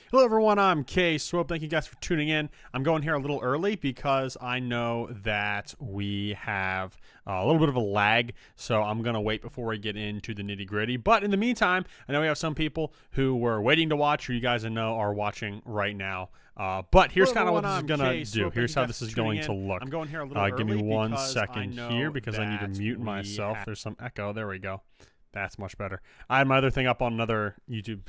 Hello everyone, I'm Kay Swope. Thank you guys for tuning in. I'm going here a little early because I know that we have a little bit of a lag, so I'm going to wait before we get into the nitty gritty. But in the meantime, I know we have some people who were waiting to watch, who you guys know are watching right now. But here's kind of what this is going to do. Here's how this is going to look. I'm going here a little early. Give me 1 because second here because I need to mute myself. There's some echo. There we go. That's much better. I had my other thing up on another YouTube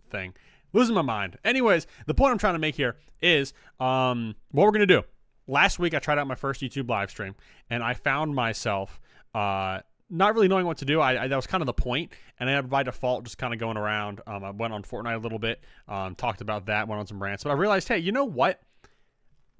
thing. Losing my mind. Anyways, the point I'm trying to make here is what we're going to do. Last week, I tried out my first YouTube live stream, and I found myself not really knowing what to do. That was kind of the point, and I by default just kind of going around. I went on Fortnite a little bit, talked about that, went on some rants, but I realized, hey, you know what?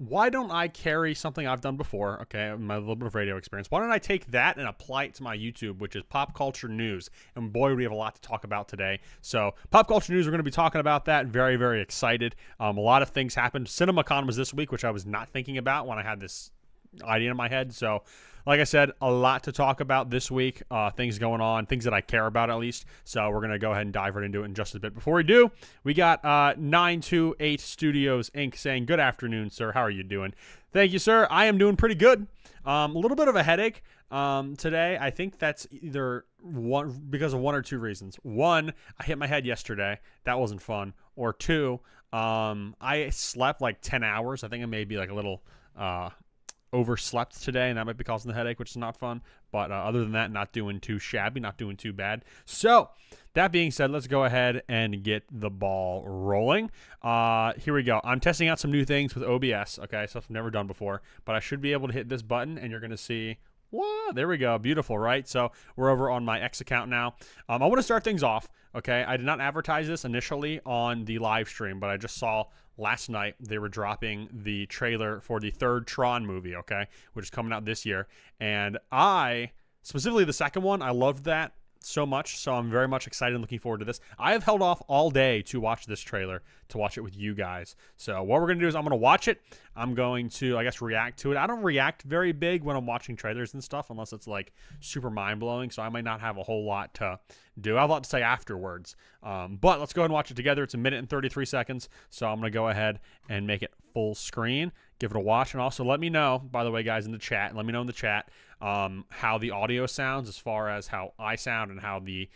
Why don't I carry something I've done before, okay, my little bit of radio experience. Why don't I take that and apply it to my YouTube, which is pop culture news. And boy, we have a lot to talk about today. So pop culture news, we're going to be talking about that. Very, very excited. A lot of things happened. CinemaCon was this week, which I was not thinking about when I had this idea in my head. So like I said, a lot to talk about this week, things going on, things that I care about at least. So we're going to go ahead and dive right into it in just a bit. Before we do, we got 928 Studios Inc. saying, good afternoon, sir. How are you doing? Thank you, sir. I am doing pretty good. A little bit of a headache today. I think that's either because of one or two reasons. One, I hit my head yesterday. That wasn't fun. Or two, I slept like 10 hours. I think I may be like a little overslept today, and that might be causing the headache, which is not fun. But other than that, not doing too shabby, not doing too bad. So that being said, let's go ahead and get the ball rolling. Here we go. I'm testing out some new things with OBS, okay, stuff I've never done before, but I should be able to hit this button, and you're going to see, whoa, there we go. Beautiful, right? So we're over on my X account now. I want to start things off, okay? I did not advertise this initially on the live stream, but I just saw last night they were dropping the trailer for the third Tron movie, okay, which is coming out this year. And specifically the second one, I loved that so much, so I'm very much excited and looking forward to this. I have held off all day to watch this trailer, to watch it with you guys. So what we're going to do is I'm going to watch it. I'm going to, I guess, react to it. I don't react very big when I'm watching trailers and stuff unless it's like super mind-blowing, so I might not have a whole lot to do. I have a lot to say afterwards. But let's go ahead and watch it together. It's 1 minute and 33 seconds, so I'm going to go ahead and make it full screen. Give it a watch, and also let me know, by the way, guys, in the chat, let me know in the chat how the audio sounds as far as how I sound and how the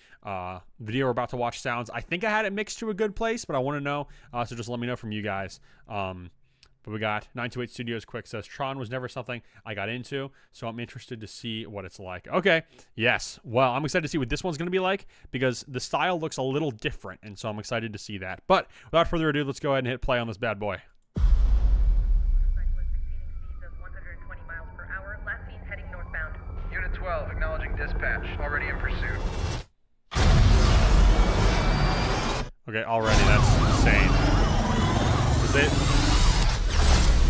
video we're about to watch sounds. I think I had it mixed to a good place, but I want to know, so just let me know from you guys. But we got 928 Studios Quick says, Tron was never something I got into, so I'm interested to see what it's like. Okay, yes. Well, I'm excited to see what this one's going to be like because the style looks a little different, and so I'm excited to see that. But without further ado, let's go ahead and hit play on this bad boy. Unit 12, acknowledging dispatch. Already in pursuit. Okay, already, that's insane.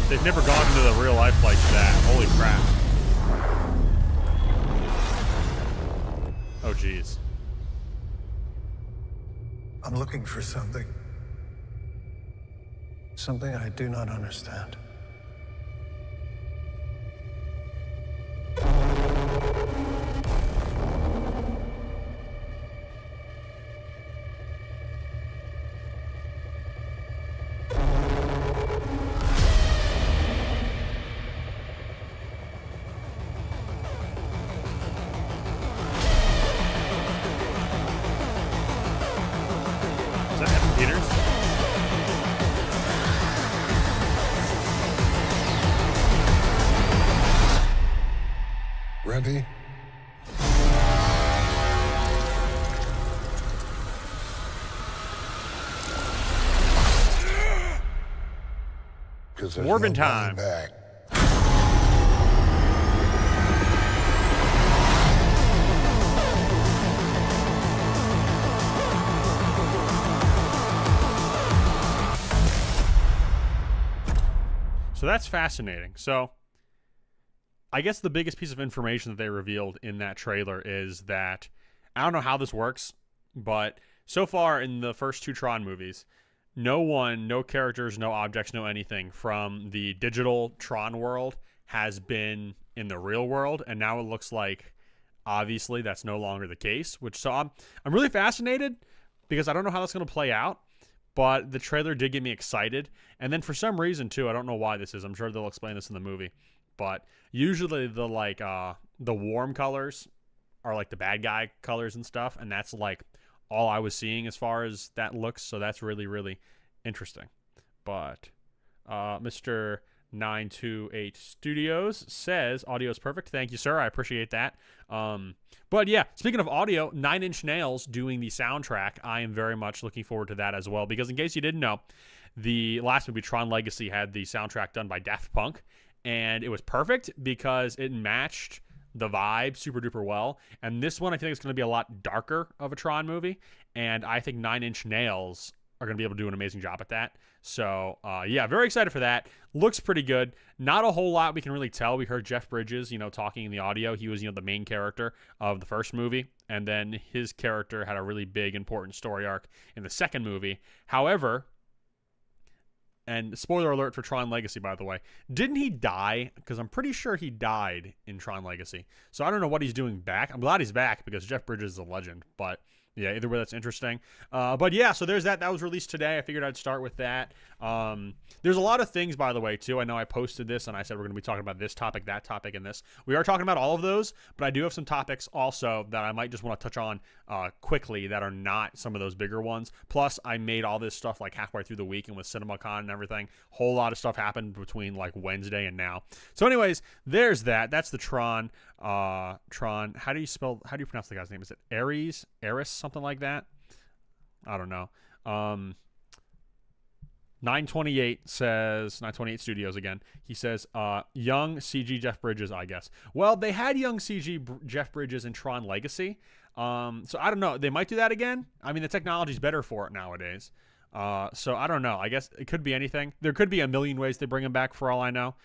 They've never gone into the real life like that. Holy crap. Oh, geez. I'm looking for something. Something I do not understand. Ready? Morbin time. Back. So that's fascinating. So I guess the biggest piece of information that they revealed in that trailer is that, I don't know how this works, but so far in the first two Tron movies, no characters, no objects, no anything from the digital Tron world has been in the real world, and now it looks like obviously that's no longer the case. So I'm really fascinated because I don't know how that's going to play out, but the trailer did get me excited. And then for some reason too, I don't know why this is. I'm sure they'll explain this in the movie, but usually the warm colors are like the bad guy colors and stuff, and that's like all I was seeing as far as that looks. So that's really, really interesting. But Mr. 928 Studios says audio is perfect. Thank you, sir. I appreciate that. But yeah, speaking of audio, 9 Inch Nails doing the soundtrack. I am very much looking forward to that as well, because in case you didn't know, the last movie, Tron Legacy, had the soundtrack done by Daft Punk, and it was perfect because it matched the vibe super duper well. And this one, I think, is going to be a lot darker of a Tron movie, and I think 9 Inch Nails are going to be able to do an amazing job at that. So, yeah, very excited for that. Looks pretty good. Not a whole lot we can really tell. We heard Jeff Bridges, talking in the audio. He was, the main character of the first movie, and then his character had a really big, important story arc in the second movie. However, and spoiler alert for Tron Legacy, by the way, didn't he die? Because I'm pretty sure he died in Tron Legacy. So I don't know what he's doing back. I'm glad he's back because Jeff Bridges is a legend, but yeah, either way, that's interesting. But yeah, so there's that. That was released today. I figured I'd start with that. There's a lot of things, by the way, too. I know I posted this, and I said we're going to be talking about this topic, that topic, and this. We are talking about all of those, but I do have some topics also that I might just want to touch on quickly that are not some of those bigger ones. Plus, I made all this stuff like halfway through the week, and with CinemaCon and everything, whole lot of stuff happened between like Wednesday and now. So anyways, there's that. That's the Tron. Tron. How do you pronounce the guy's name? Is it Ares, something like that? I don't know. 928 says, 928 Studios again. He says, young CG Jeff Bridges, I guess. Well, they had young CG Jeff Bridges in Tron Legacy. So I don't know. They might do that again. I mean, the technology's better for it nowadays. So I don't know. I guess it could be anything. There could be a million ways they bring him back for all I know.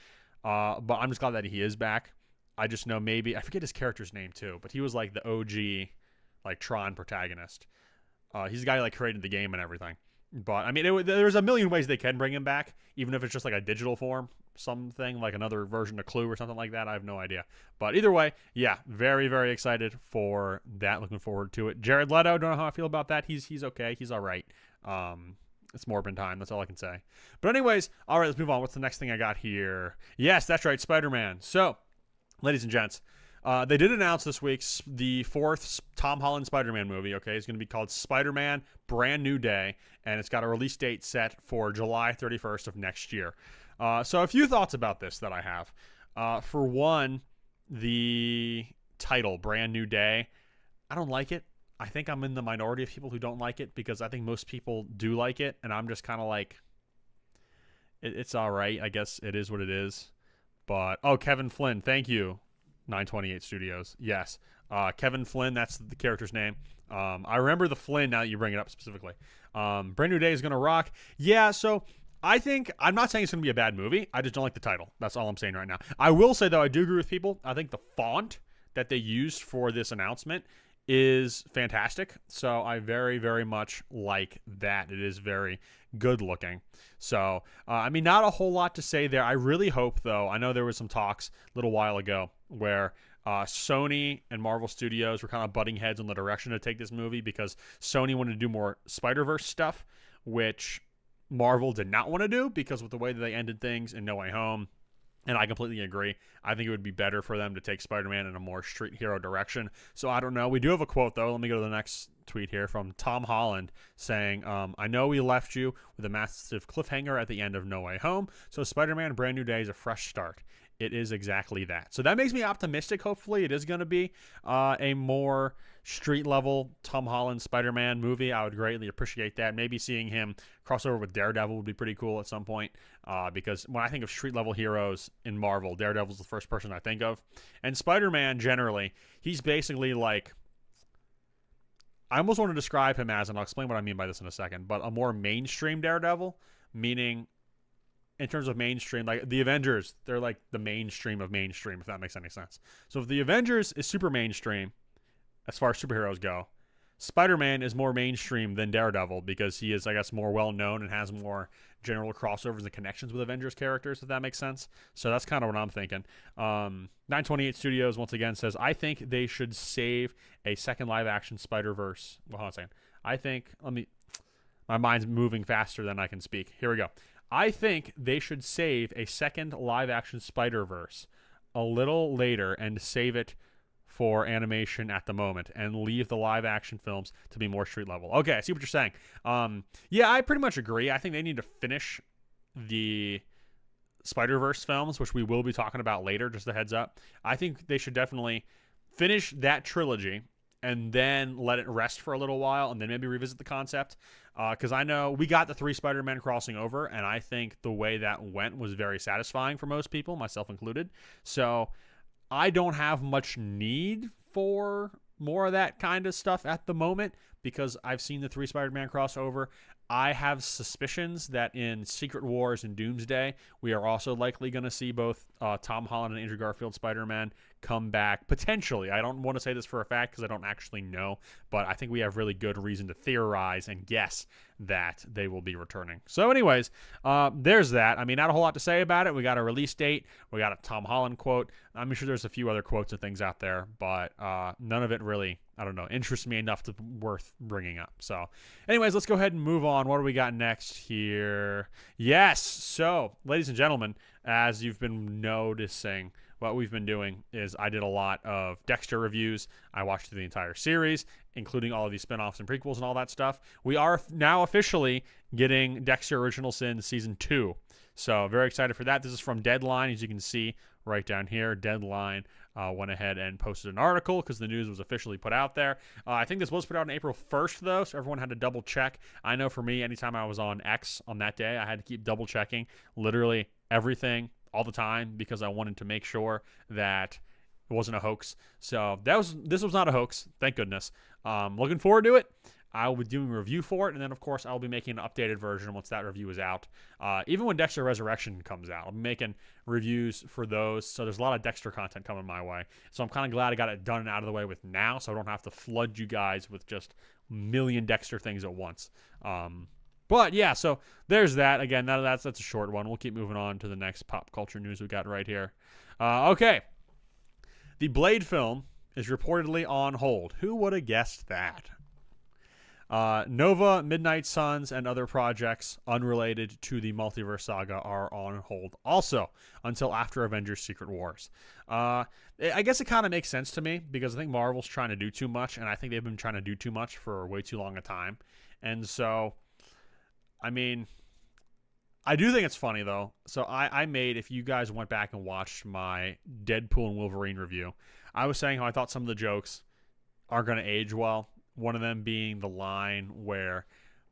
But I'm just glad that he is back. I just know maybe, I forget his character's name too, but he was like the OG, like Tron protagonist. He's the guy who like created the game and everything. But I mean, there's a million ways they can bring him back, even if it's just like a digital form, something like another version of Clue or something like that. I have no idea. But either way, yeah, very, very excited for that. Looking forward to it. Jared Leto, don't know how I feel about that. He's okay. He's all right. It's Morbin time. That's all I can say. But anyways, all right, let's move on. What's the next thing I got here? Yes, that's right, Spider-Man. So, ladies and gents, they did announce this week the 4th Tom Holland Spider-Man movie. Okay, it's going to be called Spider-Man Brand New Day, and it's got a release date set for July 31st of next year. So a few thoughts about this that I have. For one, the title, Brand New Day, I don't like it. I think I'm in the minority of people who don't like it because I think most people do like it, and I'm just kind of like, it's all right. I guess it is what it is. But, Kevin Flynn, thank you, 928 Studios. Yes, Kevin Flynn, that's the character's name. I remember the Flynn now that you bring it up specifically. Brand New Day is going to rock. Yeah, so I think, I'm not saying it's going to be a bad movie. I just don't like the title. That's all I'm saying right now. I will say, though, I do agree with people. I think the font that they used for this announcement is fantastic. So I very, very much like that. It is very good looking. So, I mean, not a whole lot to say there. I really hope, though, I know there was some talks a little while ago where Sony and Marvel Studios were kind of butting heads on the direction to take this movie because Sony wanted to do more Spider-Verse stuff, which Marvel did not want to do because with the way that they ended things in No Way Home. And I completely agree. I think it would be better for them to take Spider-Man in a more street hero direction. So I don't know. We do have a quote, though. Let me go to the next tweet here from Tom Holland saying, I know we left you with a massive cliffhanger at the end of No Way Home. So Spider-Man Brand New Day is a fresh start. It is exactly that. So that makes me optimistic. Hopefully it is going to be a more street level Tom Holland Spider-Man movie. I would greatly appreciate that. Maybe seeing him cross over with Daredevil would be pretty cool at some point because when I think of street level heroes in Marvel, Daredevil's the first person I think of. And Spider-Man generally, he's basically like, I almost want to describe him as, and I'll explain what I mean by this in a second, but a more mainstream Daredevil, meaning in terms of mainstream, like the Avengers, they're like the mainstream of mainstream, if that makes any sense. So if the Avengers is super mainstream, as far as superheroes go, Spider-Man is more mainstream than Daredevil because he is, I guess, more well-known and has more general crossovers and connections with Avengers characters, if that makes sense. So that's kind of what I'm thinking. 928 Studios, once again, says, I think they should save a second live-action Spider-Verse. Well, hold on a second. My mind's moving faster than I can speak. Here we go. I think they should save a second live-action Spider-Verse a little later and save it for animation at the moment and leave the live-action films to be more street-level. Okay, I see what you're saying. Yeah, I pretty much agree. I think they need to finish the Spider-Verse films, which we will be talking about later, just a heads up. I think they should definitely finish that trilogy and then let it rest for a little while and then maybe revisit the concept. Because I know we got the 3 Spider-Men crossing over, and I think the way that went was very satisfying for most people, myself included. So I don't have much need for more of that kind of stuff at the moment because I've seen the 3 Spider-Man crossover. I have suspicions that in Secret Wars and Doomsday, we are also likely going to see both Tom Holland and Andrew Garfield Spider-Man come back, potentially. I don't want to say this for a fact because I don't actually know, but I think we have really good reason to theorize and guess that they will be returning. So anyways, there's that. I mean, not a whole lot to say about it. We got a release date. We got a Tom Holland quote. I'm sure there's a few other quotes and things out there, but none of it really, I don't know, interests me enough to worth bringing up. So anyways, let's go ahead and move on. What do we got next here? Yes. So, ladies and gentlemen, as you've been noticing, what we've been doing is I did a lot of Dexter reviews. I watched the entire series, including all of these spinoffs and prequels and all that stuff. We are now officially getting Dexter Original Sin Season 2. So very excited for that. This is from Deadline, as you can see right down here. Deadline went ahead and posted an article because the news was officially put out there. I think this was put out on April 1st, though, so everyone had to double check. I know for me, anytime I was on X on that day, I had to keep double checking literally everything all the time because I wanted to make sure that it wasn't a hoax. So this was not a hoax, thank goodness. Looking forward to it. I'll be doing a review for it, and then, of course, I'll be making an updated version once that review is out. Even when Dexter Resurrection comes out, I'll be making reviews for those, so there's a lot of Dexter content coming my way. So I'm kind of glad I got it done and out of the way with now, so I don't have to flood you guys with just a million Dexter things at once. But yeah, so there's that. Again, that's a short one. We'll keep moving on to the next pop culture news we got right here. Okay. The Blade film is reportedly on hold. Who would have guessed that? Nova, Midnight Suns, and other projects unrelated to the multiverse saga are on hold also until after Avengers Secret Wars. I guess it kind of makes sense to me because I think Marvel's trying to do too much, and I think they've been trying to do too much for way too long a time. And so, I mean, I do think it's funny, though. So I made, if you guys went back and watched my Deadpool and Wolverine review, I was saying how I thought some of the jokes aren't going to age well. One of them being the line where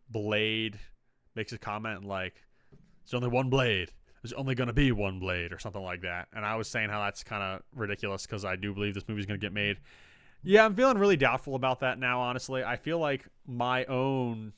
Blade makes a comment like, there's only one blade. There's only going to be one blade or something like that. And I was saying how that's kind of ridiculous because I do believe this movie's going to get made. Yeah, I'm feeling really doubtful about that now, honestly. I feel like my own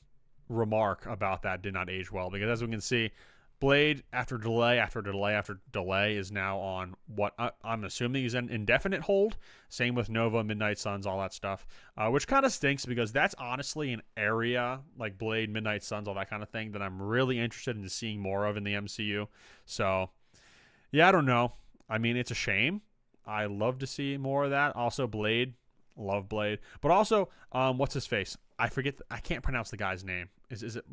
remark about that did not age well because as we can see, Blade, after delay after delay after delay, is now on what I'm assuming is an indefinite hold. Same with Nova, Midnight Suns, all that stuff, which kind of stinks because that's honestly an area like Blade, Midnight Suns, all that kind of thing that I'm really interested in seeing more of in the MCU. So, yeah, I don't know. I mean, it's a shame. I love to see more of that. Also, Blade. Love Blade. But also, what's his face? I forget. I can't pronounce the guy's name. Is it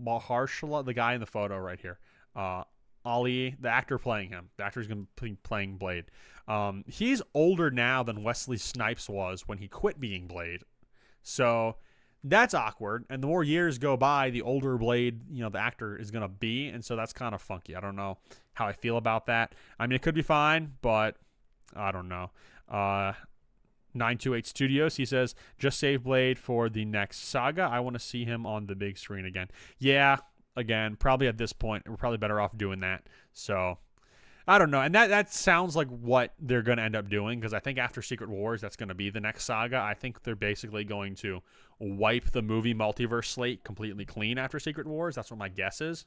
Mahershala, the guy in the photo right here? Ali, the actor playing him. The actor is going to be playing Blade. He's older now than Wesley Snipes was when he quit being Blade. So that's awkward. And the more years go by, the older Blade, the actor is going to be. And so that's kind of funky. I don't know how I feel about that. I mean, it could be fine, but I don't know. 928 Studios, he says, just save Blade for the next saga. I want to see him on the big screen again. Yeah, again, probably at this point, we're probably better off doing that. So, I don't know. And that sounds like what they're going to end up doing because I think after Secret Wars, that's going to be the next saga. I think they're basically going to wipe the movie multiverse slate completely clean after Secret Wars. That's what my guess is.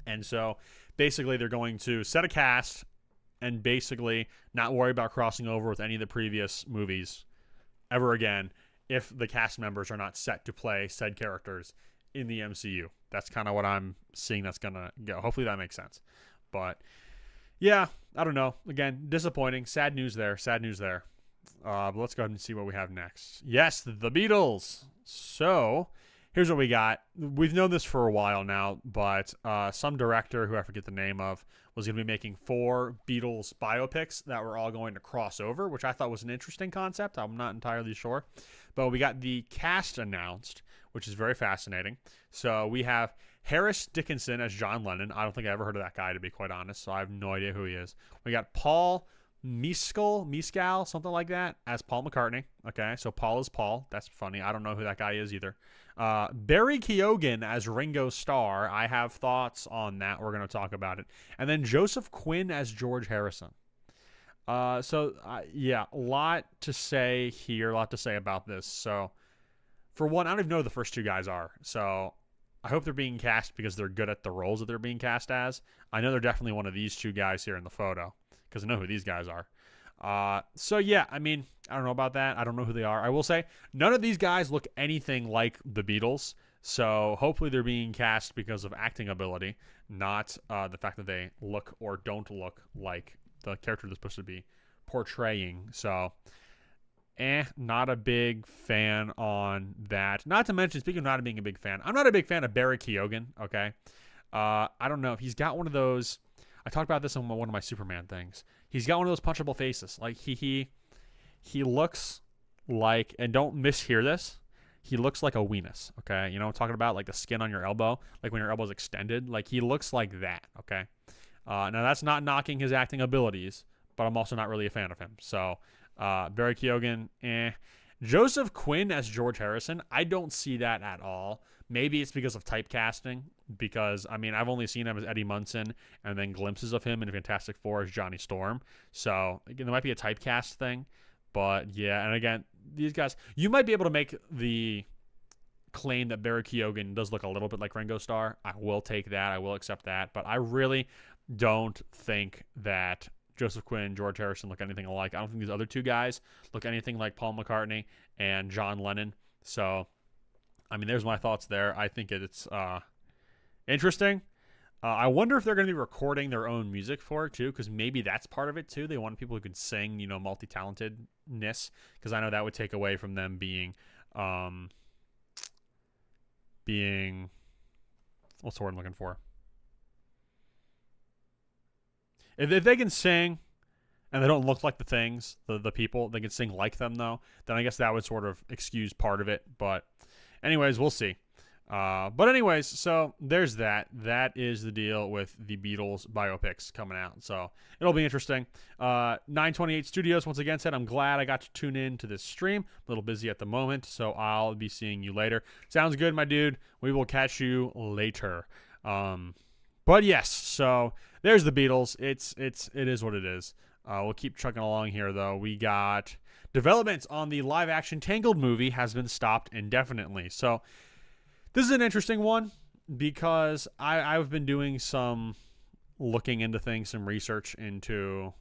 And so, basically, they're going to set a cast and basically not worry about crossing over with any of the previous movies ever again if the cast members are not set to play said characters in the MCU. That's kind of what I'm seeing that's going to go. Hopefully that makes sense. But, yeah, I don't know. Again, disappointing. Sad news there. But let's go ahead and see what we have next. Yes, the Beatles. So, here's what we got. We've known this for a while now, but some director who I forget the name of was going to be making 4 Beatles biopics that were all going to cross over, which I thought was an interesting concept. I'm not entirely sure. But we got the cast announced, which is very fascinating. So we have Harris Dickinson as John Lennon. I don't think I ever heard of that guy, to be quite honest, so I have no idea who he is. We got Paul Mescal, something like that, as Paul McCartney. Okay, so Paul is Paul. That's funny. I don't know who that guy is either. Barry Keoghan as Ringo Starr. I have thoughts on that. We're going to talk about it. And then Joseph Quinn as George Harrison. Yeah, a lot to say here, a lot to say about this. So, for one, I don't even know who the first 2 guys are. So, I hope they're being cast because they're good at the roles that they're being cast as. I know they're definitely one of these 2 guys here in the photo because I know who these guys are. Yeah, I mean, I don't know about that. I don't know who they are. I will say none of these guys look anything like the Beatles. So hopefully they're being cast because of acting ability, not the fact that they look or don't look like the character they're supposed to be portraying. So, not a big fan on that. Not to mention, speaking of not being a big fan, I'm not a big fan of Barry Keoghan, okay? I don't know if he's got one of those. I talked about this on one of my Superman things. He's got one of those punchable faces. Like he looks like, and don't mishear this, he looks like a weenus, okay? You know what I'm talking about? Like the skin on your elbow, like when your elbow's extended. Like he looks like that, okay? Now that's not knocking his acting abilities, but I'm also not really a fan of him. So Barry Keoghan, Joseph Quinn as George Harrison, I don't see that at all. Maybe it's because of typecasting, because, I mean, I've only seen him as Eddie Munson and then glimpses of him in Fantastic Four as Johnny Storm. So, again, there might be a typecast thing. But, yeah, and again, these guys, you might be able to make the claim that Barry Keoghan does look a little bit like Ringo Starr. I will take that. I will accept that. But I really don't think that Joseph Quinn, George Harrison look anything alike. I don't think these other 2 guys look anything like Paul McCartney and John Lennon. So, I mean, there's my thoughts there. I think it's interesting. I wonder if they're going to be recording their own music for it, too, because maybe that's part of it, too. They want people who can sing, you know, multi-talentedness, because I know that would take away from them being, what's the word I'm looking for? If they can sing and they don't look like the things, the people, they can sing like them, though, then I guess that would sort of excuse part of it. But anyways, we'll see. But anyways, so there's that. That is the deal with the Beatles biopics coming out. So it'll be interesting. 928 Studios, once again, said, I'm glad I got to tune in to this stream. A little busy at the moment, so I'll be seeing you later. Sounds good, my dude. We will catch you later. But yes, so there's the Beatles. It is what it is. We'll keep trucking along here, though. We got developments on the live-action Tangled movie has been stopped indefinitely. So this is an interesting one because I've been doing some looking into things, some research into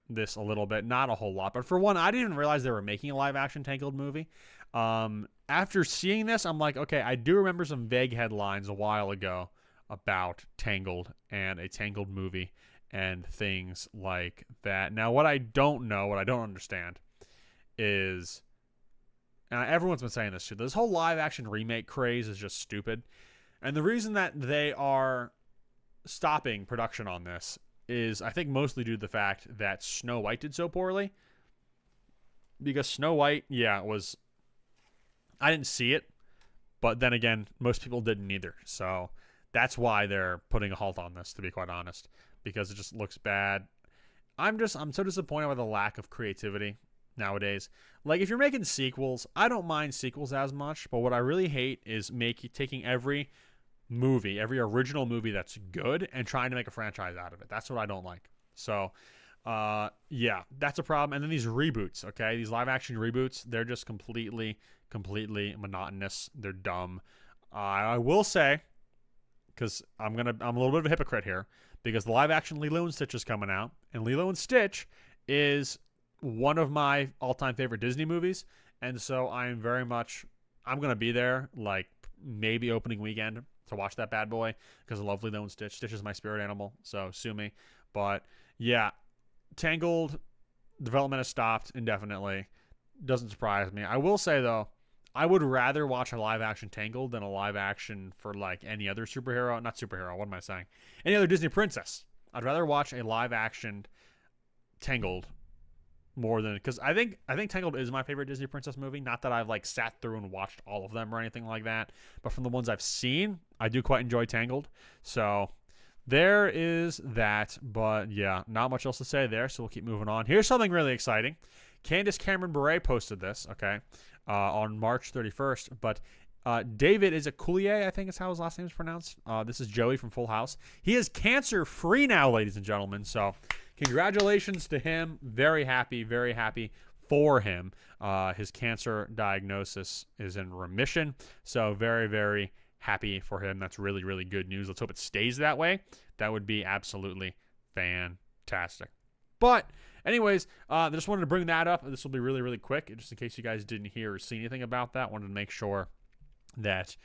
this a little bit. Not a whole lot. But for one, I didn't even realize they were making a live-action Tangled movie. After seeing this, I'm like, okay, I do remember some vague headlines a while ago about Tangled and a Tangled movie and things like that. Now, what I don't know, what I don't understand is, and everyone's been saying this too, this whole live action remake craze is just stupid. And the reason that they are stopping production on this is, I think, mostly due to the fact that Snow White did so poorly. Because Snow White, yeah, I didn't see it, but then again, most people didn't either. So that's why they're putting a halt on this, to be quite honest, because it just looks bad. I'm so disappointed with the lack of creativity nowadays. Like, if you're making sequels, I don't mind sequels as much, but what I really hate is taking every movie, every original movie that's good, and trying to make a franchise out of it. That's what I don't like. So, yeah, that's a problem. And then these reboots, okay? These live-action reboots, they're just completely monotonous. They're dumb. I will say, because I'm a little bit of a hypocrite here, because the live-action Lilo and Stitch is coming out, and Lilo and Stitch is one of my all-time favorite Disney movies, and so I'm going to be there, like, maybe opening weekend to watch that bad boy, because I love Lilo and Stitch. Stitch is my spirit animal, so sue me. But, yeah, Tangled development has stopped indefinitely. Doesn't surprise me. I will say, though, I would rather watch a live action Tangled than a live action for like any other superhero. Not superhero. What am I saying? Any other Disney princess. I'd rather watch a live action Tangled more than, because I think Tangled is my favorite Disney princess movie. Not that I've like sat through and watched all of them or anything like that, but from the ones I've seen, I do quite enjoy Tangled. So there is that. But yeah, not much else to say there. So we'll keep moving on. Here's something really exciting. Candace Cameron Bure posted this. Okay. On March 31st, but David Coulier, I think is how his last name is pronounced. This is Joey from Full House. He is cancer-free now, ladies and gentlemen, so congratulations to him. Very happy for him. His cancer diagnosis is in remission, so very, very happy for him. That's really, really good news. Let's hope it stays that way. That would be absolutely fantastic. But anyways, I just wanted to bring that up. This will be really, really quick, just in case you guys didn't hear or see anything about that. Wanted to make sure that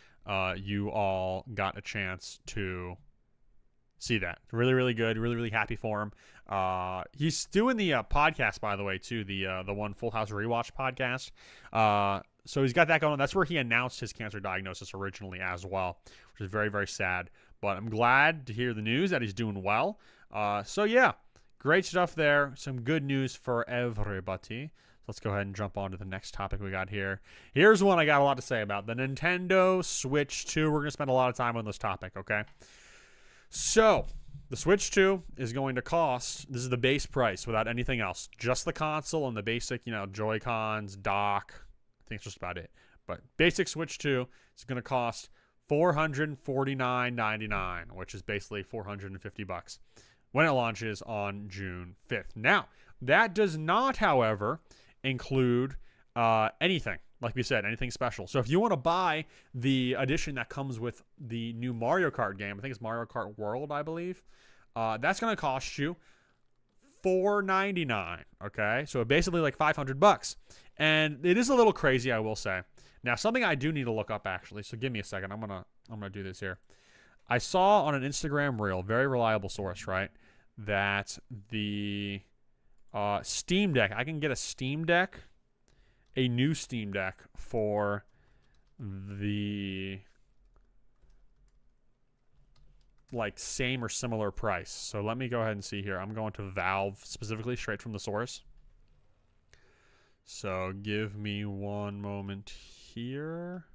you all got a chance to see that. Really, really good. Really, really happy for him. He's doing the podcast, by the way, too. The one Full House Rewatch podcast. So he's got that going on. That's where he announced his cancer diagnosis originally as well, which is very, very sad. But I'm glad to hear the news that he's doing well. So yeah. Great stuff there. Some good news for everybody. Let's go ahead and jump on to the next topic we got here. Here's one I got a lot to say about. The Nintendo Switch 2. We're going to spend a lot of time on this topic, okay? So, the Switch 2 is going to cost, this is the base price without anything else. Just the console and the basic, Joy-Cons, dock. I think it's just about it. But basic Switch 2 is going to cost $449.99, which is basically $450 when it launches on June 5th. Now, that does not, however, include anything. Like we said, anything special. So if you want to buy the edition that comes with the new Mario Kart game, I think it's Mario Kart World, I believe, that's going to cost you $499. Okay, so basically like $500. And it is a little crazy, I will say. Now, something I do need to look up, actually. So give me a second. I'm gonna do this here. I saw on an Instagram reel, very reliable source, right, that the Steam Deck, I can get a new Steam Deck for the like same or similar price. So let me go ahead and see here. I'm going to Valve specifically, straight from the source. So give me one moment here.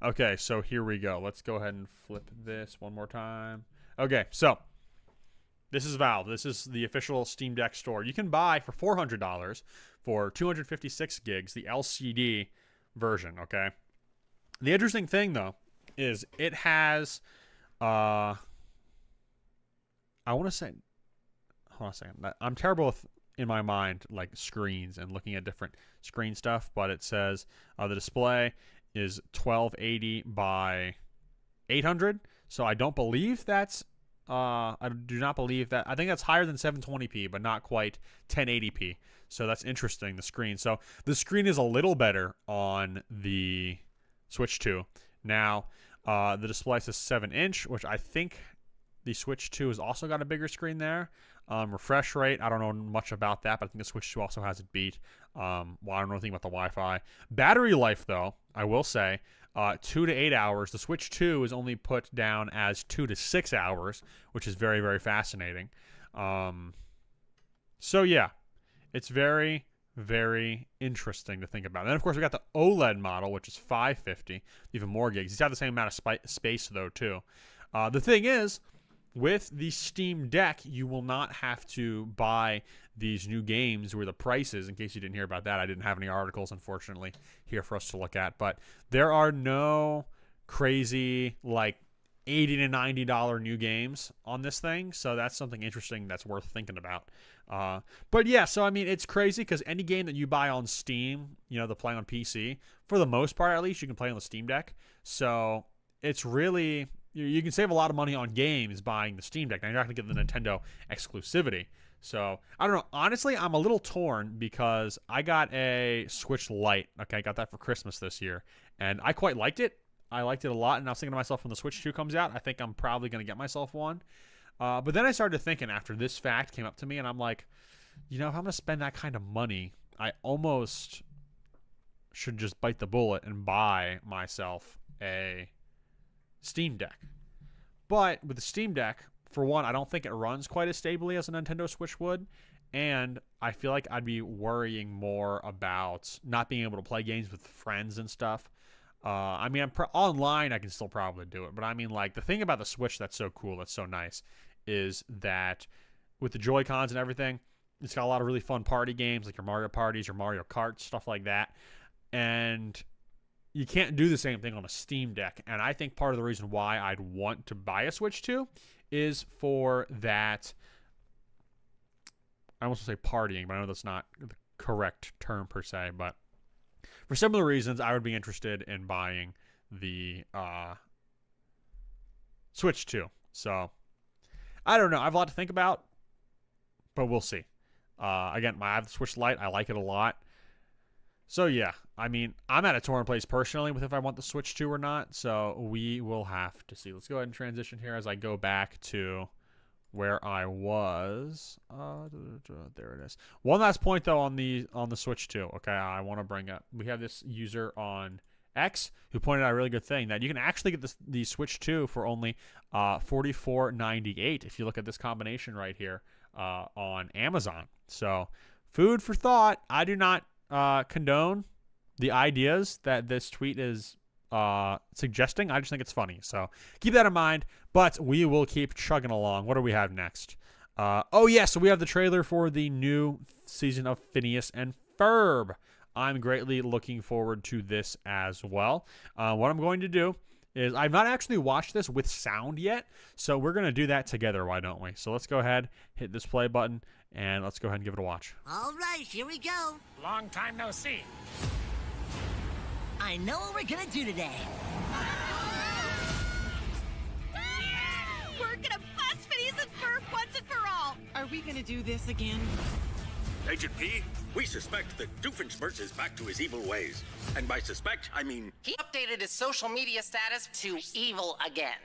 Okay, so here we go. Let's go ahead and flip this one more time. Okay, so this is Valve. This is the official Steam Deck store. You can buy for $400 for 256 gigs, the LCD version, okay? The interesting thing, though, is it has, I want to say, hold on a second. I'm terrible with, in my mind, like screens and looking at different screen stuff, but it says the display is 1280 by 800. So I don't believe that's, I do not believe that. I think that's higher than 720p, but not quite 1080p. So that's interesting, the screen. So the screen is a little better on the Switch 2. Now, the display says 7-inch, which I think the Switch 2 has also got a bigger screen there. Refresh rate, I don't know much about that, but I think the Switch 2 also has it beat. Well, I don't know anything about the Wi-Fi. Battery life, though, I will say, 2 to 8 hours. The Switch 2 is only put down as 2 to 6 hours, which is very, very fascinating. So, yeah, it's very, very interesting to think about. And then, of course, we got the OLED model, which is $550, even more gigs. It's got the same amount of space, though, too. The thing is, with the Steam Deck, you will not have to buy these new games where the prices, in case you didn't hear about that, I didn't have any articles, unfortunately, here for us to look at. But there are no crazy, like, $80 to $90 new games on this thing. So that's something interesting that's worth thinking about. But yeah, so I mean, it's crazy because any game that you buy on Steam, to play on PC, for the most part at least, you can play on the Steam Deck. So it's really, you can save a lot of money on games buying the Steam Deck. Now, you're not going to get the Nintendo exclusivity. So, I don't know. Honestly, I'm a little torn because I got a Switch Lite. Okay, I got that for Christmas this year. And I quite liked it. I liked it a lot. And I was thinking to myself, when the Switch 2 comes out, I think I'm probably going to get myself one. But then I started thinking after this fact came up to me, and I'm like, if I'm going to spend that kind of money, I almost should just bite the bullet and buy myself a Steam Deck. But with the Steam Deck, for one, I don't think it runs quite as stably as a Nintendo Switch would. And I feel like I'd be worrying more about not being able to play games with friends and stuff. I mean, online, I can still probably do it. But I mean, like, the thing about the Switch that's so cool, that's so nice, is that with the Joy-Cons and everything, it's got a lot of really fun party games, like your Mario Parties, your Mario Kart, stuff like that. And you can't do the same thing on a Steam Deck. And I think part of the reason why I'd want to buy a Switch 2 is for that. I almost want to say partying, but I know that's not the correct term per se. But for similar reasons, I would be interested in buying the Switch 2. So I don't know. I have a lot to think about, but we'll see. Again, I have the Switch Lite. I like it a lot. So yeah, I mean, I'm at a torn place personally with if I want the Switch 2 or not. So we will have to see. Let's go ahead and transition here as I go back to where I was. There it is. One last point though on the Switch 2. Okay, I want to bring up. We have this user on X who pointed out a really good thing that you can actually get the Switch 2 for only $44.98 if you look at this combination right here on Amazon. So food for thought. I do not condone the ideas that this tweet is suggesting. I just think it's funny. So keep that in mind. But we will keep chugging along. What do we have next? Oh, yeah. So we have the trailer for the new season of Phineas and Ferb. I'm greatly looking forward to this as well. What I'm going to do is I've not actually watched this with sound yet. So we're going to do that together. Why don't we? So let's go ahead, hit this play button, and let's go ahead and give it a watch. All right, here we go. Long time no see. I know what we're gonna do today. We're gonna bust Phineas and Ferb once and for all. Are we gonna do this again? Agent P, we suspect that Doofenshmirtz is back to his evil ways. And by suspect, I mean... He updated his social media status to evil again.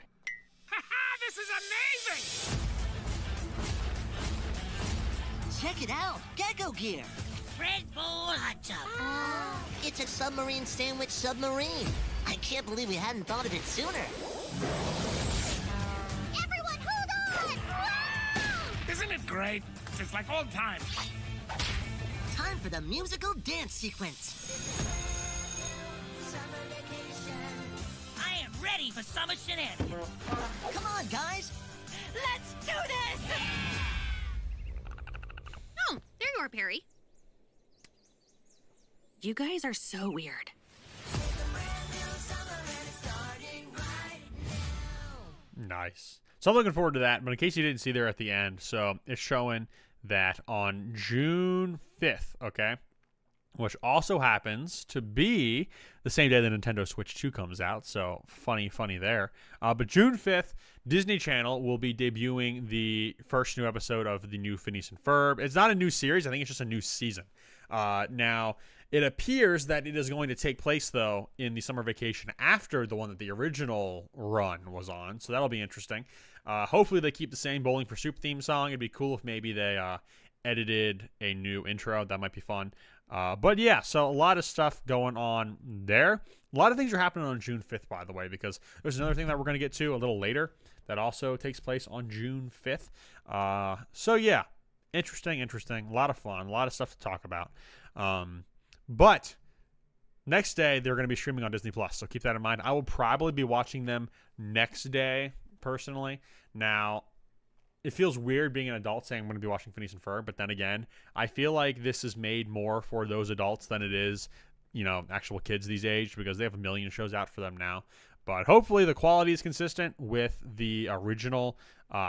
Ha-ha! This is amazing! Check it out, Gecko Gear. Red Bull Hot Tub. It's a submarine sandwich submarine. I can't believe we hadn't thought of it sooner. Everyone, hold on! Wow! Isn't it great? It's like old times. Time for the musical dance sequence. I am ready for summer shenanigans. Come on, guys. Let's do this! Oh, there you are, Perry. You guys are so weird. Nice. So I'm looking forward to that. But in case you didn't see there at the end, so it's showing that on June 5th, okay, which also happens to be the same day the Nintendo Switch 2 comes out. So funny there. But June 5th, Disney Channel will be debuting the first new episode of the new Phineas and Ferb. It's not a new series. I think it's just a new season. Now, it appears that it is going to take place, though, in the summer vacation after the one that the original run was on. So that'll be interesting. Hopefully they keep the same Bowling for Soup theme song. It'd be cool if maybe they edited a new intro. That might be fun. But yeah, so a lot of stuff going on there. A lot of things are happening on June 5th, by the way, because there's another thing that we're going to get to a little later that also takes place on June 5th. So yeah, interesting. A lot of fun. A lot of stuff to talk about. But next day, they're going to be streaming on Disney+, so keep that in mind. I will probably be watching them next day, personally. Now, it feels weird being an adult saying I'm going to be watching Phineas and Ferb, but then again, I feel like this is made more for those adults than it is, actual kids these age, because they have a million shows out for them now. But hopefully the quality is consistent with the original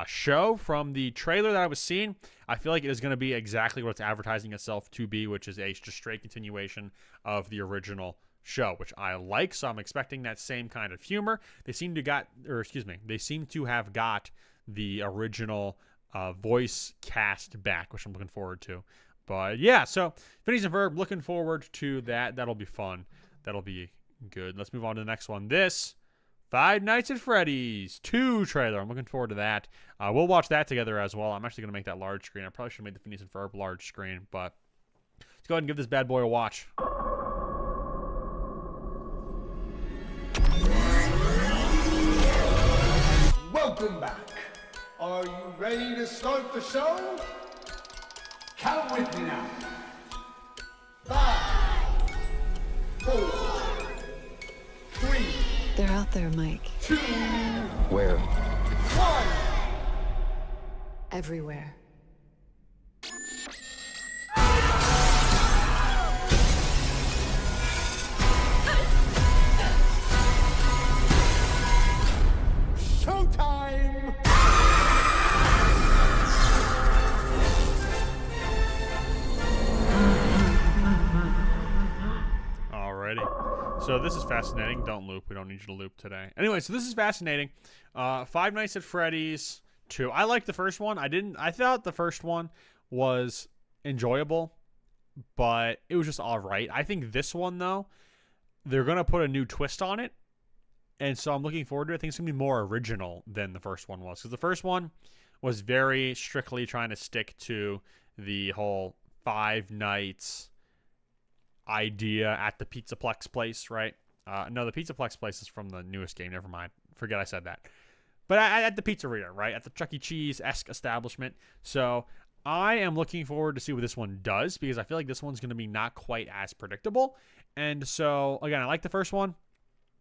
show. From the trailer that I was seeing, I feel like it is going to be exactly what it's advertising itself to be, which is a just straight continuation of the original show, which I like. So I'm expecting that same kind of humor. They seem to have got the original voice cast back, which I'm looking forward to. But yeah, so Phineas and Ferb, looking forward to that. That'll be fun. That'll be good. Let's move on to the next one. This Five Nights at Freddy's 2 trailer. I'm looking forward to that. We'll watch that together as well. I'm actually going to make that large screen. I probably should have made the Phineas and Ferb large screen, but let's go ahead and give this bad boy a watch. Welcome back. Are you ready to start the show? Count with me now. 5, 4, 3. They're out there, Mike. 2. Where? 1. Everywhere. Showtime! Alrighty. So this is fascinating. Don't loop. We don't need you to loop today. Anyway, so this is fascinating. Five Nights at Freddy's 2. I liked the first one. I thought the first one was enjoyable, but it was just alright. I think this one, though, they're going to put a new twist on it. And so I'm looking forward to it. I think it's going to be more original than the first one was. Because the first one was very strictly trying to stick to the whole Five Nights idea at the Pizzaplex place, right? No, the Pizzaplex place is from the newest game. Never mind. Forget I said that. But at the pizzeria, right? At the Chuck E. Cheese-esque establishment. So I am looking forward to see what this one does. Because I feel like this one's going to be not quite as predictable. And so, again, I like the first one.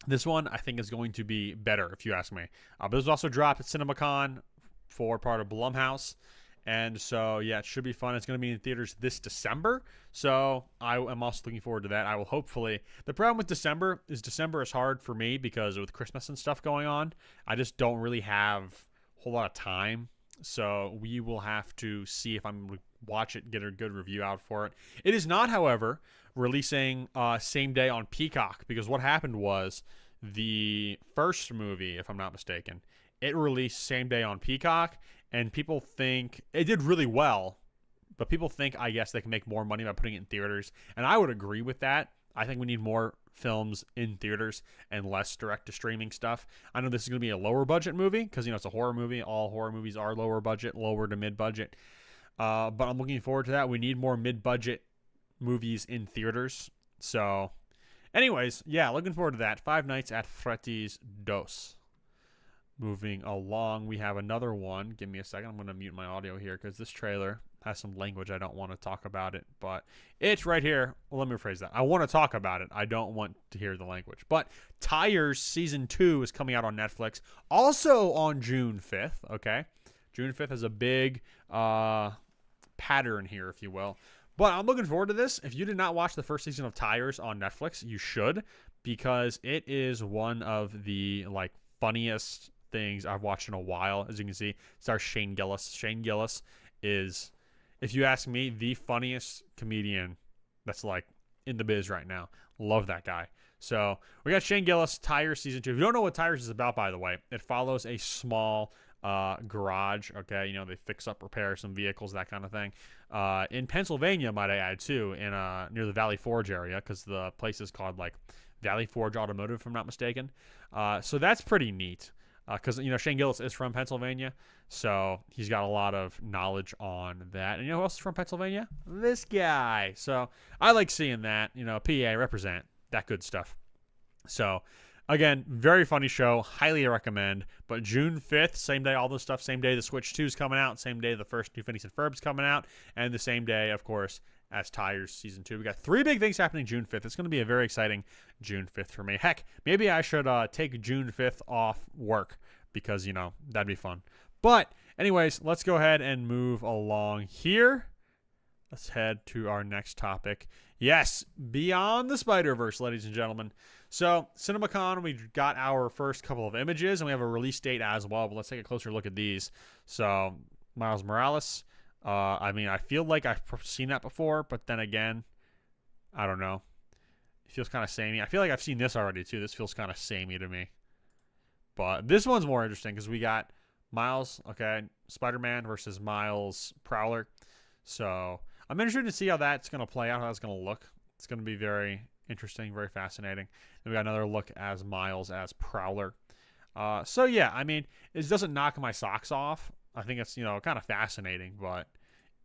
This one, I think, is going to be better, if you ask me. But this was also dropped at CinemaCon for part of Blumhouse. And so, yeah, it should be fun. It's going to be in theaters this December. So I am also looking forward to that. I will hopefully... The problem with December is hard for me because with Christmas and stuff going on, I just don't really have a whole lot of time. So we will have to see if I'm going to watch it, get a good review out for it. It is not, however, releasing same day on Peacock, because what happened was the first movie, if I'm not mistaken, it released same day on Peacock, and people think it did really well, but people think, I guess, they can make more money by putting it in theaters, and I would agree with that. I think we need more films in theaters and less direct-to-streaming stuff. I know this is going to be a lower-budget movie because, it's a horror movie. All horror movies are lower budget, lower to mid-budget, but I'm looking forward to that. We need more mid-budget movies in theaters. So, anyways, yeah, looking forward to that. Five Nights at Freddy's 2. Moving along, we have another one. Give me a second. I'm going to mute my audio here because this trailer has some language. I don't want to talk about it, but it's right here. Well, let me rephrase that. I want to talk about it. I don't want to hear the language. But Tires Season 2 is coming out on Netflix. Also on June 5th, okay? June 5th is a big pattern here, if you will. But I'm looking forward to this. If you did not watch the first season of Tires on Netflix, you should, because it is one of the funniest things I've watched in a while. As you can see, it stars Shane Gillis. Shane Gillis is, if you ask me, the funniest comedian that's in the biz right now. Love that guy. So we got Shane Gillis, Tires Season 2. If you don't know what Tires is about, by the way, it follows a small garage. Okay, they fix up, repair some vehicles, that kind of thing. In Pennsylvania, might I add, too, in near the Valley Forge area, because the place is called Valley Forge Automotive, if I'm not mistaken. So that's pretty neat. Because, Shane Gillis is from Pennsylvania, so he's got a lot of knowledge on that. And you know who else is from Pennsylvania? This guy. So I like seeing that, PA represent, that good stuff. So, again, very funny show. Highly recommend. But June 5th, same day, all this stuff, same day the Switch 2 is coming out, same day the first new Phineas and Ferb is coming out, and the same day, of course, as Tires Season 2. We got 3 big things happening June 5th. It's going to be a very exciting June 5th for me. Heck, maybe I should take June 5th off work because, that'd be fun. But anyways, let's go ahead and move along here. Let's head to our next topic. Yes, Beyond the Spider-Verse, ladies and gentlemen. So, CinemaCon, we got our first couple of images, and we have a release date as well, but let's take a closer look at these. So, Miles Morales. I feel like I've seen that before, but then again, I don't know. It feels kind of samey. I feel like I've seen this already, too. This feels kind of samey to me. But this one's more interesting because we got Miles, okay, Spider-Man versus Miles Prowler. So I'm interested to see how that's going to play out, how that's going to look. It's going to be very interesting, very fascinating. And we got another look as Miles as Prowler. So, yeah, it doesn't knock my socks off. I think it's, kind of fascinating, but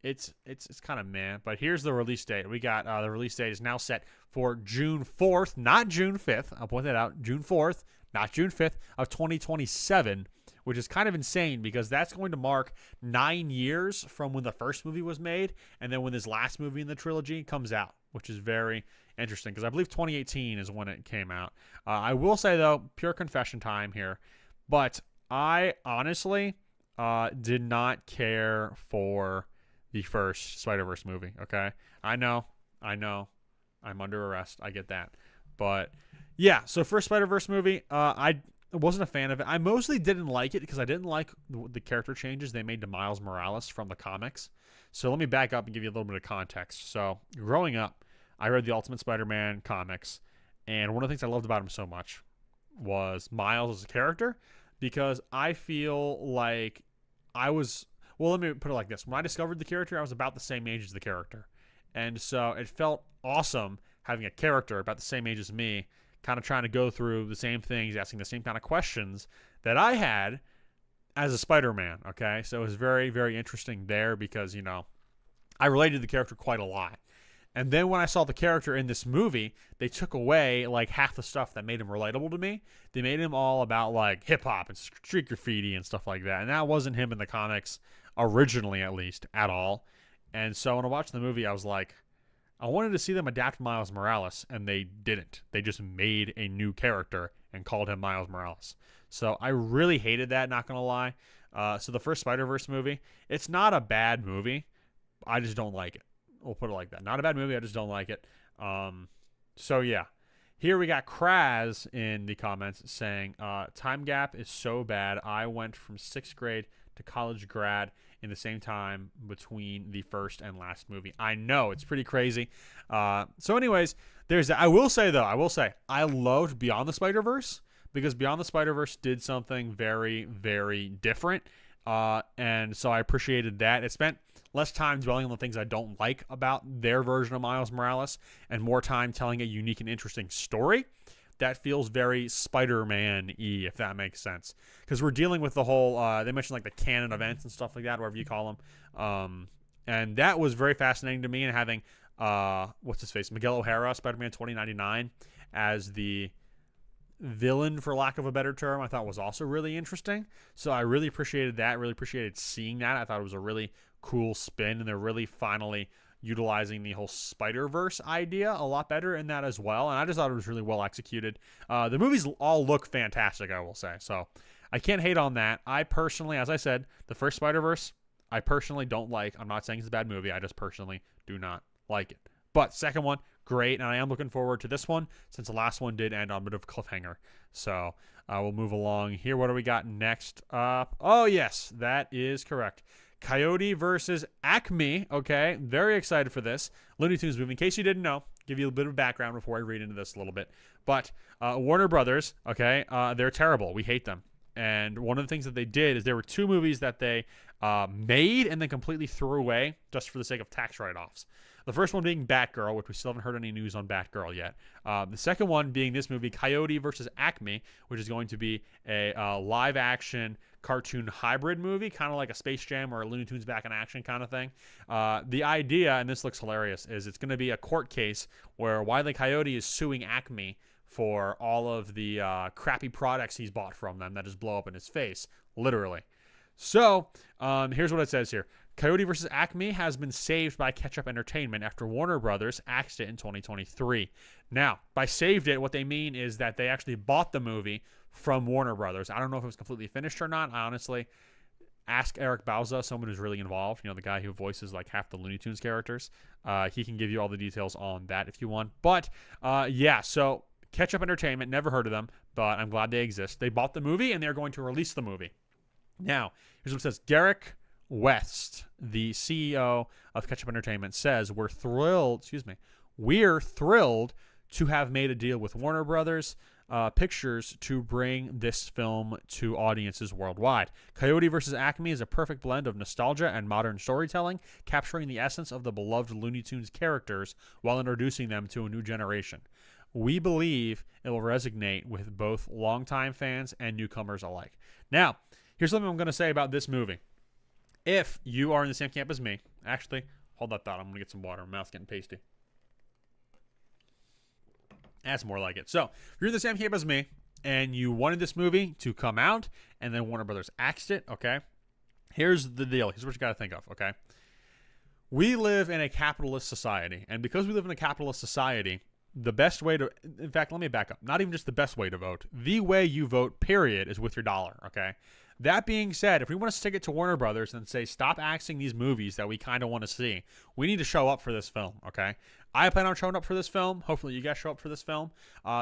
it's kind of meh. But here's the release date. We got the release date is now set for June 4th, not June 5th. I'll point that out. June 4th, not June 5th of 2027, which is kind of insane because that's going to mark 9 years from when the first movie was made and then when this last movie in the trilogy comes out, which is very interesting because I believe 2018 is when it came out. I will say, though, pure confession time here, but I honestly did not care for the first Spider-Verse movie, okay? I know. I'm under arrest. I get that. But, yeah, so first Spider-Verse movie, I wasn't a fan of it. I mostly didn't like it because I didn't like the character changes they made to Miles Morales from the comics. So let me back up and give you a little bit of context. So growing up, I read the Ultimate Spider-Man comics, and one of the things I loved about him so much was Miles as a character because I feel like well, let me put it like this. When I discovered the character, I was about the same age as the character. And so it felt awesome having a character about the same age as me, kind of trying to go through the same things, asking the same kind of questions that I had as a Spider-Man, okay? So it was very, very interesting there because, I related to the character quite a lot. And then when I saw the character in this movie, they took away like half the stuff that made him relatable to me. They made him all about like hip hop and street graffiti and stuff like that. And that wasn't him in the comics originally, at least, at all. And so when I watched the movie, I was like, I wanted to see them adapt Miles Morales, and they didn't. They just made a new character and called him Miles Morales. So I really hated that, not going to lie. So the first Spider-Verse movie, it's not a bad movie. I just don't like it. We'll put it like that. Not a bad movie. I just don't like it. So, yeah. Here we got Kraz in the comments saying, time gap is so bad. I went from 6th grade to college grad in the same time between the first and last movie. I know. It's pretty crazy. So, anyways, there's that. I will say, I loved Beyond the Spider-Verse because Beyond the Spider-Verse did something very, very different. And so I appreciated that. It spent less time dwelling on the things I don't like about their version of Miles Morales and more time telling a unique and interesting story that feels very Spider-Man-y, if that makes sense. Because we're dealing with the whole, they mentioned like the canon events and stuff like that, whatever you call them. And that was very fascinating to me, and having, what's his face, Miguel O'Hara, Spider-Man 2099, as the villain, for lack of a better term, I thought was also really interesting. So I really appreciated that, really appreciated seeing that. I thought it was a really cool spin, and they're really finally utilizing the whole Spider-Verse idea a lot better in that as well, and I just thought it was really well executed. The movies all look fantastic, I will say, so I can't hate on that. I personally, as I said, the first Spider-Verse, I personally don't like. I'm not saying it's a bad movie, I just personally do not like it. But second one, great, and I am looking forward to this one since the last one did end on a bit of a cliffhanger. So we'll move along here. What do we got next up? Oh, yes, that is correct. Coyote versus ACME. Okay, very excited for this Looney Tunes movie. In case you didn't know, give you a bit of background before I read into this a little bit. But Warner Brothers, okay, they're terrible. We hate them. And one of the things that they did is there were 2 movies that they made and then completely threw away just for the sake of tax write-offs. The first one being Batgirl, which we still haven't heard any news on Batgirl yet. The second one being this movie, Coyote versus ACME, which is going to be a live-action cartoon hybrid movie, kind of like a Space Jam or a Looney Tunes Back in Action kind of thing. The idea, and this looks hilarious, is it's going to be a court case where Wile E. Coyote is suing ACME for all of the crappy products he's bought from them that just blow up in his face, literally. So, here's what it says here. Coyote vs. ACME has been saved by Ketchup Entertainment after Warner Brothers axed it in 2023. Now, by saved it, what they mean is that they actually bought the movie from Warner Brothers. I don't know if it was completely finished or not. I honestly ask Eric Bauza, someone who's really involved, the guy who voices like half the Looney Tunes characters. He can give you all the details on that if you want. But, yeah, so Ketchup Entertainment, never heard of them, but I'm glad they exist. They bought the movie, and they're going to release the movie. Now, here's what it says. Derek West, the CEO of Ketchup Entertainment, says, we're thrilled to have made a deal with Warner Brothers Pictures to bring this film to audiences worldwide. Coyote vs. ACME is a perfect blend of nostalgia and modern storytelling, capturing the essence of the beloved Looney Tunes characters while introducing them to a new generation. We believe it will resonate with both longtime fans and newcomers alike. Now, here's something I'm going to say about this movie. If you are in the same camp as me, actually, hold that thought. I'm going to get some water. My mouth's getting pasty. That's more like it. So, if you're in the same camp as me, and you wanted this movie to come out, and then Warner Brothers axed it, okay? Here's the deal. Here's what you got to think of, okay? We live in a capitalist society, and because we live in a capitalist society, the best way to, in fact, let me back up. Not even just the best way to vote. The way you vote, period, is with your dollar, okay? That being said, if we want to stick it to Warner Brothers and say, stop axing these movies that we kind of want to see, we need to show up for this film, okay? I plan on showing up for this film. Hopefully you guys show up for this film.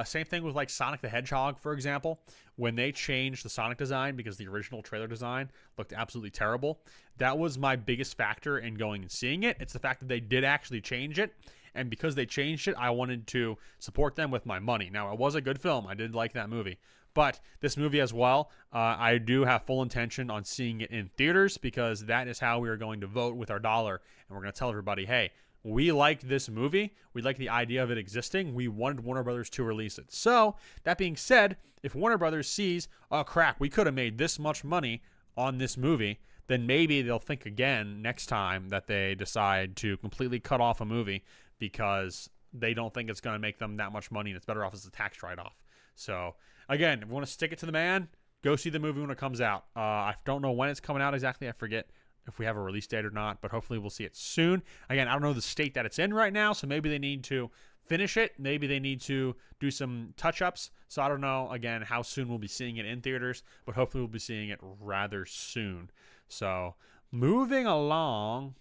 Same thing with like Sonic the Hedgehog, for example. When they changed the Sonic design because the original trailer design looked absolutely terrible, that was my biggest factor in going and seeing it. It's the fact that they did actually change it. And because they changed it, I wanted to support them with my money. Now, it was a good film. I did like that movie. But this movie as well, I do have full intention on seeing it in theaters because that is how we are going to vote with our dollar. And we're going to tell everybody, hey, we liked this movie. We like the idea of it existing. We wanted Warner Brothers to release it. So, that being said, if Warner Brothers sees, oh, crap, we could have made this much money on this movie, then maybe they'll think again next time that they decide to completely cut off a movie because they don't think it's going to make them that much money and it's better off as a tax write-off. So, again, if we want to stick it to the man, go see the movie when it comes out. I don't know when it's coming out exactly. I forget if we have a release date or not, but hopefully we'll see it soon. Again, I don't know the state that it's in right now, so maybe they need to finish it. Maybe they need to do some touch-ups. So I don't know, again, how soon we'll be seeing it in theaters, but hopefully we'll be seeing it rather soon. So, moving along.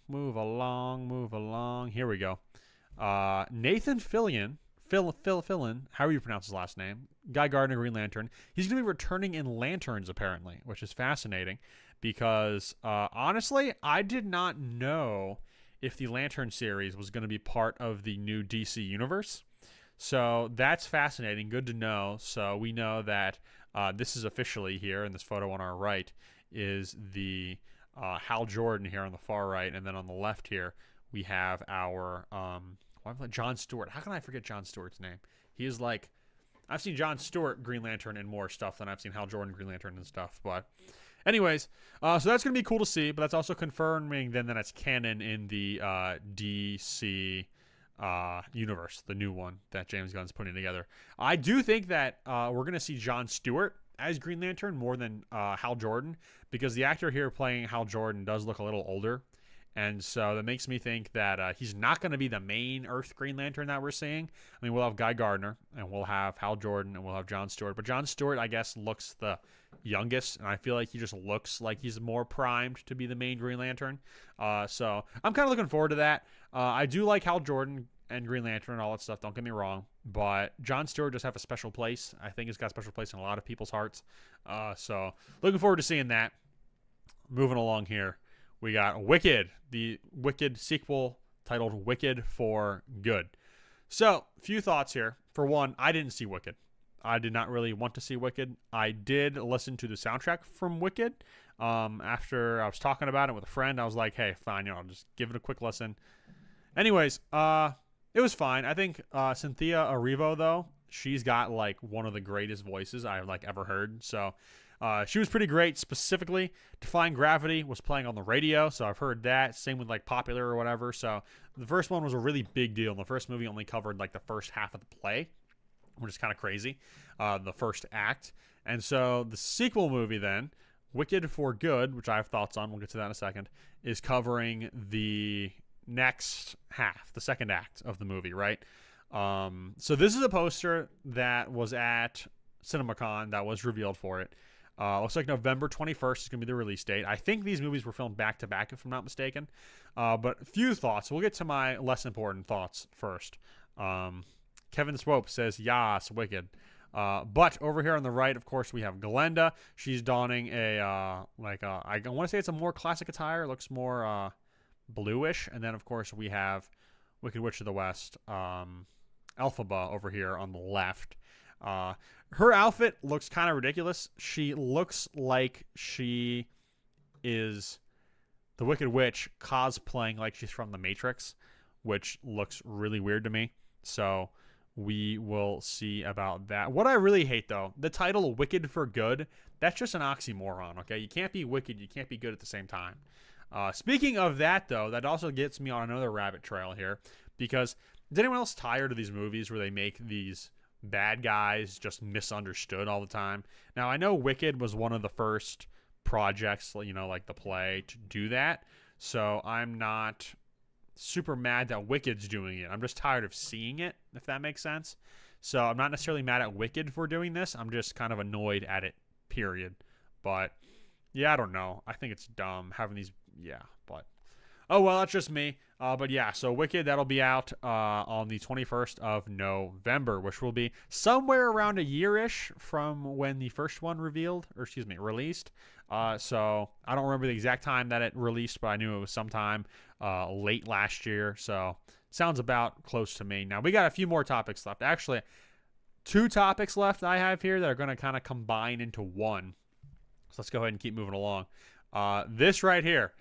Here we go. Nathan Fillion, how do you pronounce his last name? Guy Gardner, Green Lantern. He's going to be returning in Lanterns, apparently, which is fascinating because, honestly, I did not know if the Lantern series was going to be part of the new DC universe. So that's fascinating. Good to know. So we know that this is officially here in this photo on our right is the Hal Jordan here on the far right. And then on the left here, we have our John Stewart. How can I forget John Stewart's name? He is like, I've seen John Stewart Green Lantern in more stuff than I've seen Hal Jordan Green Lantern and stuff. But anyways, so that's going to be cool to see. But that's also confirming then that it's canon in the DC universe, the new one that James Gunn's putting together. I do think that we're going to see John Stewart as Green Lantern more than Hal Jordan because the actor here playing Hal Jordan does look a little older. And so that makes me think that he's not going to be the main Earth Green Lantern that we're seeing. I mean, we'll have Guy Gardner, and we'll have Hal Jordan, and we'll have John Stewart. But John Stewart, I guess, looks the youngest, and I feel like he just looks like he's more primed to be the main Green Lantern. So I'm kind of looking forward to that. I do like Hal Jordan and Green Lantern and all that stuff, don't get me wrong. But John Stewart does have a special place. I think he's got a special place in a lot of people's hearts. So looking forward to seeing that. Moving along here. We got Wicked, the Wicked sequel titled Wicked for Good. So, a few thoughts here. For one, I didn't see Wicked. I did not really want to see Wicked. I did listen to the soundtrack from Wicked. After I was talking about it with a friend, I was like, hey, fine, I'll just give it a quick listen. Anyways, it was fine. I think Cynthia Erivo, though, she's got like one of the greatest voices I've like ever heard. So, she was pretty great. Specifically, Defying Gravity was playing on the radio, so I've heard that. Same with like Popular or whatever. So the first one was a really big deal. The first movie only covered like the first half of the play, which is kind of crazy. The first act. And so the sequel movie then, Wicked for Good, which I have thoughts on, we'll get to that in a second, is covering the next half, the second act of the movie, right? So this is a poster that was at CinemaCon that was revealed for it. Looks like November 21st is going to be the release date. I think these movies were filmed back-to-back, if I'm not mistaken. But a few thoughts. We'll get to my less important thoughts first. Kevin Swope says, yas, Wicked. But over here on the right, of course, we have Glenda. She's donning I want to say it's a more classic attire. It looks more bluish. And then, of course, we have Wicked Witch of the West, Elphaba over here on the left. Her outfit looks kind of ridiculous. She looks like she is the Wicked Witch cosplaying like she's from The Matrix, which looks really weird to me. So we will see about that. What I really hate, though, the title Wicked for Good, that's just an oxymoron, okay? You can't be wicked, you can't be good at the same time. Speaking of that, though, that also gets me on another rabbit trail here, because is anyone else tired of these movies where they make these bad guys just misunderstood all the time. Now, I know Wicked was one of the first projects, you know, like the play, to do that. So I'm not super mad that Wicked's doing it. I'm just tired of seeing it, if that makes sense. So I'm not necessarily mad at Wicked for doing this. I'm just kind of annoyed at it, period. But, yeah, I don't know. I think it's dumb having these, yeah, but... Oh, well, that's just me. But yeah, so Wicked, that'll be out on the 21st of November, which will be somewhere around a year-ish from when the first one released. So I don't remember the exact time that it released, but I knew it was sometime late last year. So sounds about close to me. Now, we got a few more topics left. Actually, 2 topics left I have here that are going to kind of combine into one. So let's go ahead and keep moving along. This right here.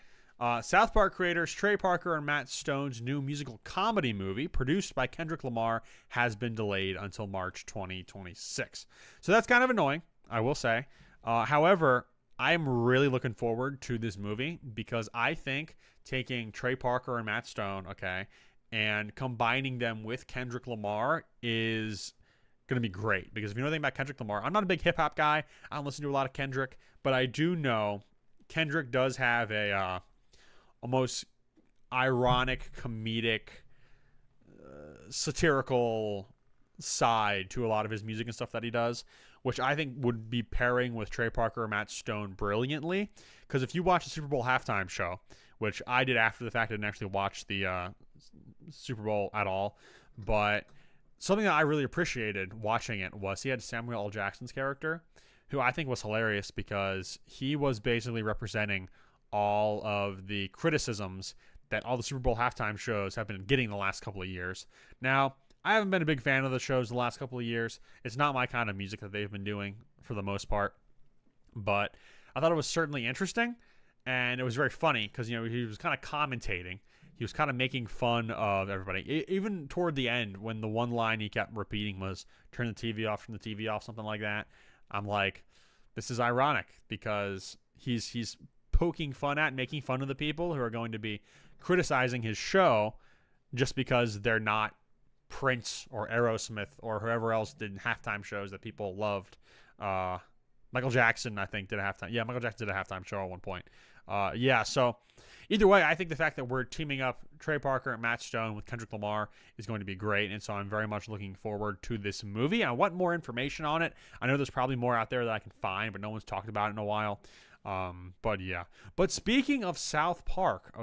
South Park creators Trey Parker and Matt Stone's new musical comedy movie, produced by Kendrick Lamar, has been delayed until March 2026. So that's kind of annoying, I will say. However, I'm really looking forward to this movie because I think taking Trey Parker and Matt Stone, and combining them with Kendrick Lamar is going to be great. Because if you know anything about Kendrick Lamar, I'm not a big hip-hop guy. I don't listen to a lot of Kendrick. But I do know Kendrick does have a... almost ironic, comedic, satirical side to a lot of his music and stuff that he does, which I think would be pairing with Trey Parker or Matt Stone brilliantly. Because if you watch the Super Bowl halftime show, which I did after the fact, I didn't actually watch the Super Bowl at all, but something that I really appreciated watching it was he had Samuel L. Jackson's character, who I think was hilarious because he was basically representing all of the criticisms that all the Super Bowl halftime shows have been getting the last couple of years. Now, I haven't been a big fan of the shows the last couple of years. It's not my kind of music that they've been doing for the most part. But I thought it was certainly interesting, and it was very funny because, you know, he was kind of commentating. He was kind of making fun of everybody. Even toward the end, when the one line he kept repeating was, turn the TV off, something like that. I'm like, this is ironic because he's poking fun at and making fun of the people who are going to be criticizing his show just because they're not Prince or Aerosmith or whoever else did halftime shows that people loved. Michael Jackson, I think, did a halftime. Yeah, Michael Jackson did a halftime show at one point. So either way, I think the fact that we're teaming up Trey Parker and Matt Stone with Kendrick Lamar is going to be great, and so I'm very much looking forward to this movie. I want more information on it. I know there's probably more out there that I can find, but no one's talked about it in a while. But yeah. But speaking of South Park,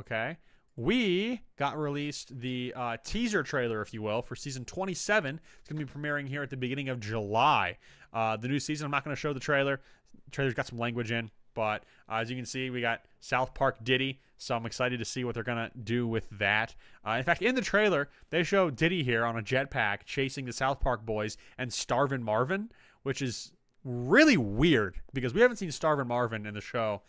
we got released the teaser trailer, if you will, for season 27. It's going to be premiering here at the beginning of July. The new season, I'm not going to show the trailer. The trailer's got some language in. But as you can see, we got South Park Diddy, so I'm excited to see what they're going to do with that. In fact, in the trailer, they show Diddy here on a jetpack chasing the South Park boys and Starvin' Marvin, which is really weird because we haven't seen Starvin' Marvin in the show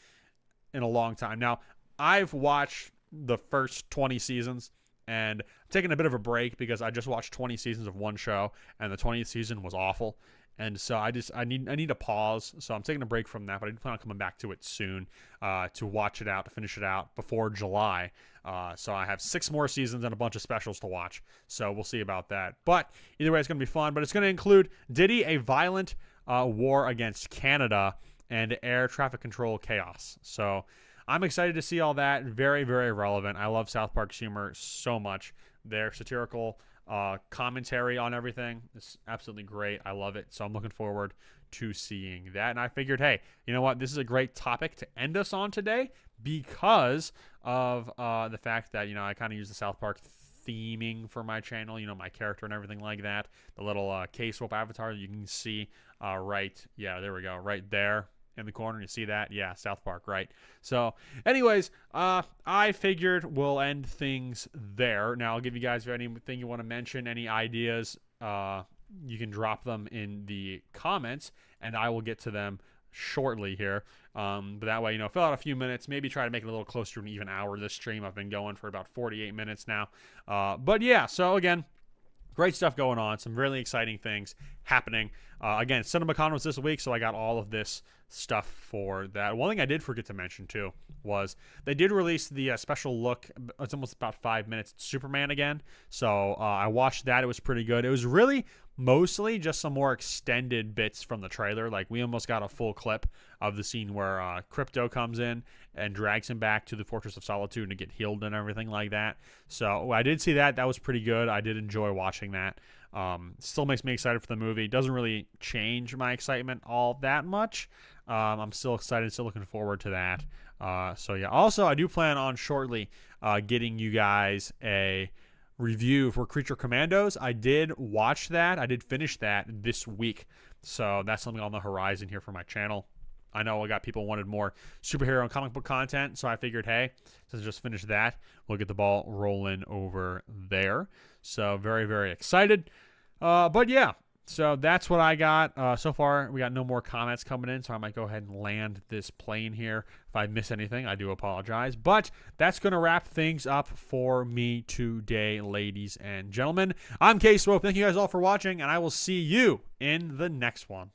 in a long time. Now, I've watched the first 20 seasons, and I'm taking a bit of a break because I just watched 20 seasons of one show, and the 20th season was awful. And so I need a pause. So I'm taking a break from that, but I plan on coming back to it soon to watch it out, to finish it out before July. So I have 6 more seasons and a bunch of specials to watch. So we'll see about that. But either way, it's going to be fun. But it's going to include Diddy, a violent war against Canada, and air traffic control chaos. So I'm excited to see all that. Very, very relevant. I love South Park's humor so much. Their satirical commentary on everything is absolutely great. I love it. So I'm looking forward to seeing that. And I figured, hey, you know what? This is a great topic to end us on today because of the fact that, you know, I kind of use the South Park theming for my channel, you know, my character and everything like that. The little K-Swope avatar that you can see right there in the corner. You see that? Yeah, South Park, right? So anyways, I figured we'll end things there. Now, I'll give you guys anything you want to mention, any ideas, you can drop them in the comments, and I will get to them shortly here. But that way, you know, fill out a few minutes, maybe try to make it a little closer to an even hour this stream. I've been going for about 48 minutes now. But yeah, so again, great stuff going on. Some really exciting things happening. Again, CinemaCon was this week, so I got all of this stuff for that. One thing I did forget to mention, too, was they did release the special look. It's almost about 5 minutes. Superman again. So I watched that. It was pretty good. It was really mostly just some more extended bits from the trailer. Like, we almost got a full clip of the scene where Crypto comes in and drags him back to the Fortress of Solitude to get healed and everything like that. So I did see that. That was pretty good. I did enjoy watching that. Still makes me excited for the movie. Doesn't really change my excitement all that much. I'm still excited, still looking forward to that. So yeah. Also, I do plan on shortly getting you guys a review for Creature Commandos. I did watch that. I did finish that this week. So that's something on the horizon here for my channel. I know I got people wanted more superhero and comic book content, so I figured, hey, since I just finished that, we'll get the ball rolling over there. So very, very excited. But yeah, so that's what I got. So far, we got no more comments coming in, so I might go ahead and land this plane here. If I miss anything, I do apologize. But that's going to wrap things up for me today, ladies and gentlemen. I'm K-Swope. Thank you guys all for watching, and I will see you in the next one.